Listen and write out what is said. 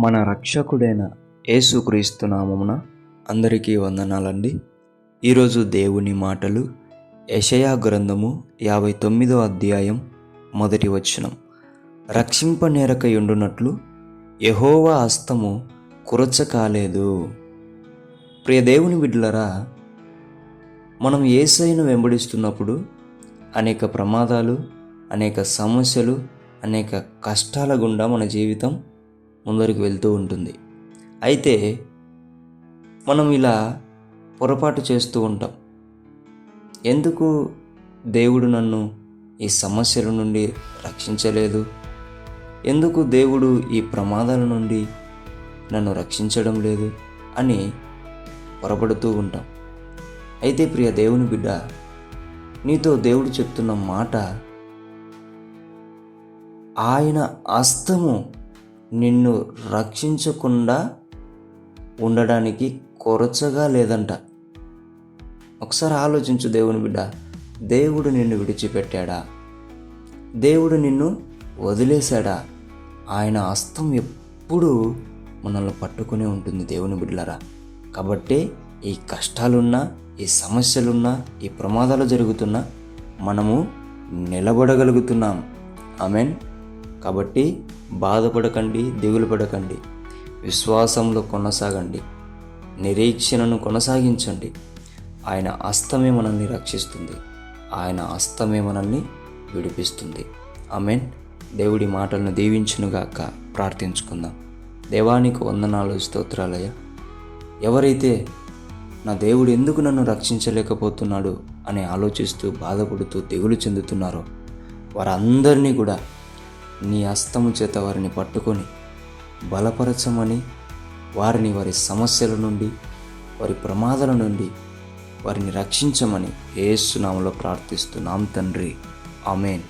మన రక్షకుడైన యేసుక్రీస్తు నామమున అందరికీ వందనాలండి. ఈరోజు దేవుని మాటలు యెషయా గ్రంథము 59వ అధ్యాయం 1వ వచనం. రక్షింపనేరకయుండునట్లు యెహోవా హస్తము కురచకాలేదు. ప్రియ దేవుని బిడ్డలారా, మనం యేసయ్యను వెంబడిస్తున్నప్పుడు అనేక ప్రమాదాలు, అనేక సమస్యలు, అనేక కష్టాల గుండా మన జీవితం ముందరికి వెళ్తూ ఉంటుంది. అయితే మనం ఇలా పొరపాటు చేస్తూ ఉంటాం. ఎందుకు దేవుడు నన్ను ఈ సమస్యల నుండి రక్షించలేదు? ఎందుకు దేవుడు ఈ ప్రమాదాల నుండి నన్ను రక్షించడం లేదు అని పొరపడుతూ ఉంటాం. అయితే ప్రియ దేవుని బిడ్డ, నీతో దేవుడు చెప్తున్న మాట, ఆయన హస్తము నిన్ను రక్షించకుండా ఉండడానికి కొరచగా లేదంట. ఒకసారి ఆలోచించు దేవుని బిడ్డ. దేవుడు నిన్ను విడిచిపెట్టాడా? దేవుడు నిన్ను వదిలేశాడా? ఆయన హస్తం ఎప్పుడూ మనల్ని పట్టుకునే ఉంటుంది దేవుని బిడ్డలారా. కాబట్టి ఈ కష్టాలున్నా, ఈ సమస్యలున్నా, ఈ ప్రమాదాలు జరుగుతున్నా మనము నిలబడగలుగుతున్నాం. ఆమెన్. కాబట్టి బాధపడకండి, దిగులు పడకండి, విశ్వాసంలో కొనసాగండి, నిరీక్షణను కొనసాగించండి. ఆయన హస్తమే మనల్ని రక్షిస్తుంది, ఆయన హస్తమే మనల్ని విడిపిస్తుంది. ఆమెన్. దేవుడి మాటలను దీవించునుగాక. ప్రార్థించుకుందాం. దేవానికి వందనాలు, స్తోత్రాలయ. ఎవరైతే నా దేవుడు ఎందుకు నన్ను రక్షించలేకపోతున్నాడు అని ఆలోచిస్తూ బాధపడుతూ దిగులు చెందుతున్నారో వారందరినీ కూడా నీ హస్తము చేత వారిని పట్టుకొని బలపరచమని, వారిని వారి సమస్యల నుండి, వారి ప్రమాదాల నుండి వారిని రక్షించమని యేసు నామములో ప్రార్థిస్తున్నాం తండ్రి. ఆమేన్.